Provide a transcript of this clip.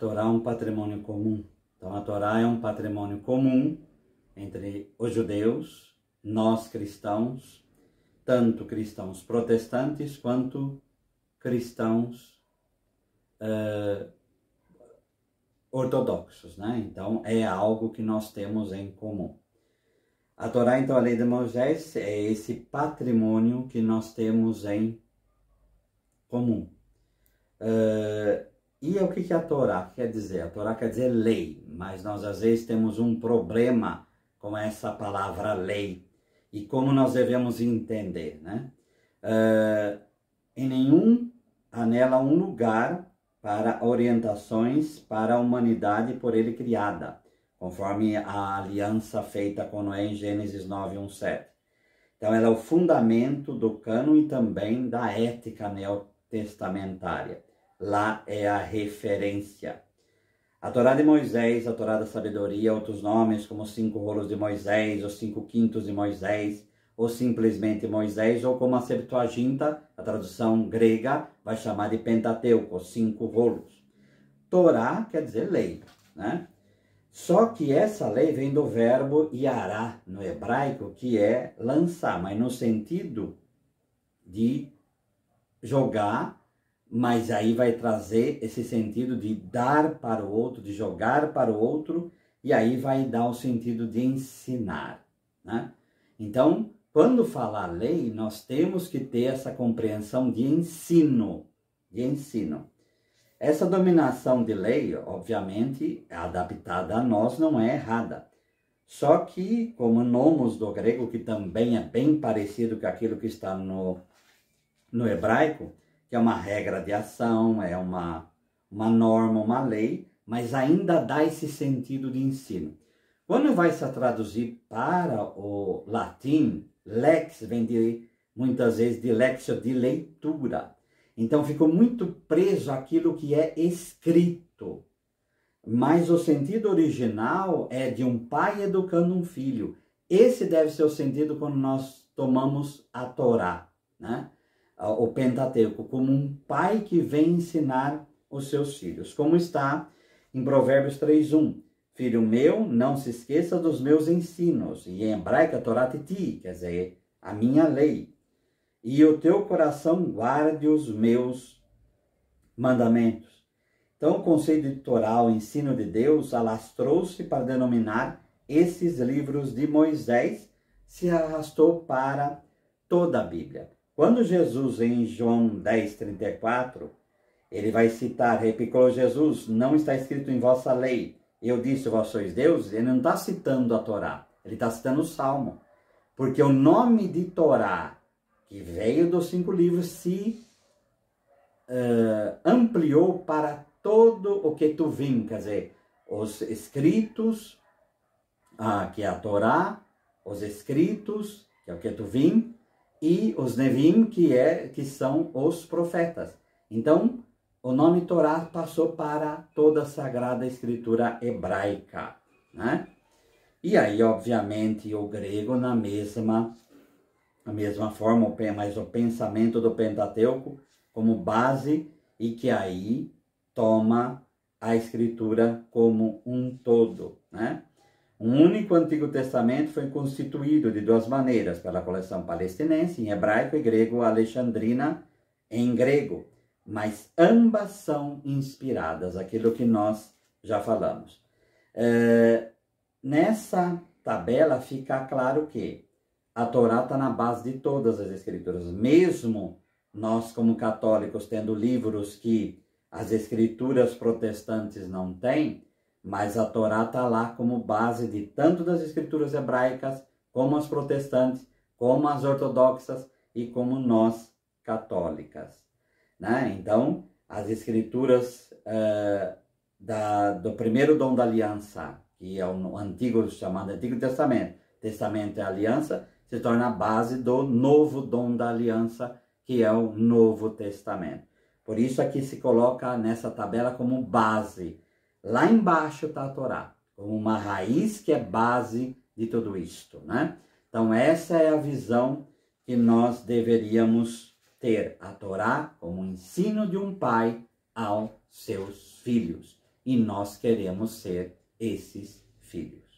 Torá é um patrimônio comum. Então, a Torá é um patrimônio comum entre os judeus, nós cristãos, tanto cristãos protestantes quanto cristãos ortodoxos, né? Então, é algo que nós temos em comum. A Torá, então, a lei de Moisés, é esse patrimônio que nós temos em comum. E o que a Torá quer dizer? A Torá quer dizer lei, mas nós às vezes temos um problema com essa palavra lei e como nós devemos entender, né? Em nenhum há nela um lugar para orientações para a humanidade por ele criada, conforme a aliança feita com Noé em Gênesis 9:1-7. Então ela é o fundamento do cânon e também da ética neotestamentária. Lá é a referência. A Torá de Moisés, a Torá da Sabedoria, outros nomes como os 5 rolos de Moisés, os 5 quintos de Moisés, ou simplesmente Moisés, ou como a Septuaginta, a tradução grega, vai chamar de Pentateuco, os 5 rolos. Torá quer dizer lei, né? Só que essa lei vem do verbo yará, no hebraico, que é lançar, mas no sentido de jogar, mas aí vai trazer esse sentido de dar para o outro, de jogar para o outro, e aí vai dar o sentido de ensinar, né? Então, quando falar lei, nós temos que ter essa compreensão de ensino, Essa dominação de lei, obviamente, adaptada a nós, não é errada. Só que, como nomos do grego, que também é bem parecido com aquilo que está no hebraico, que é uma regra de ação, é uma norma, uma lei, mas ainda dá esse sentido de ensino. Quando vai se traduzir para o latim, lex vem muitas vezes de lexio, de leitura. Então ficou muito preso àquilo que é escrito. Mas o sentido original é de um pai educando um filho. Esse deve ser o sentido quando nós tomamos a Torá, né? O Pentateuco, como um pai que vem ensinar os seus filhos. Como está em Provérbios 3:1. Filho meu, não se esqueça dos meus ensinos. E em hebraico, a Torá Titi, quer dizer, a minha lei. E o teu coração guarde os meus mandamentos. Então, o conceito de Torá, o ensino de Deus, alastrou-se para denominar esses livros de Moisés, se arrastou para toda a Bíblia. Quando Jesus, em João 10:34, ele vai citar, replicou Jesus, não está escrito em vossa lei, eu disse, vós sois deuses, ele não está citando a Torá, ele está citando o Salmo. Porque o nome de Torá, que veio dos 5 livros, se ampliou para todo o Ketuvim, quer dizer, os escritos, que é a Torá, os escritos, que é o Ketuvim, e os Nevim, que são os profetas. Então, o nome Torá passou para toda a Sagrada Escritura hebraica, né? E aí, obviamente, o grego na mesma forma, mas o pensamento do Pentateuco como base e que aí toma a Escritura como um todo, né? Um único Antigo Testamento foi constituído de 2 maneiras, pela coleção palestinense, em hebraico, e grego alexandrina, em grego. Mas ambas são inspiradas, aquilo que nós já falamos. Nessa tabela fica claro que a Torá está na base de todas as Escrituras. Mesmo nós, como católicos, tendo livros que as Escrituras protestantes não têm, mas a Torá está lá como base de tanto das Escrituras hebraicas, como as protestantes, como as ortodoxas e como nós católicas, né? Então, as Escrituras do primeiro dom da aliança, que é o antigo, chamado Antigo Testamento, Testamento é a aliança, se torna a base do novo dom da aliança, que é o Novo Testamento. Por isso aqui se coloca nessa tabela como base. Lá embaixo está a Torá, como uma raiz que é base de tudo isto, né? Então essa é a visão que nós deveríamos ter. A Torá como um ensino de um pai aos seus filhos. e nós queremos ser esses filhos.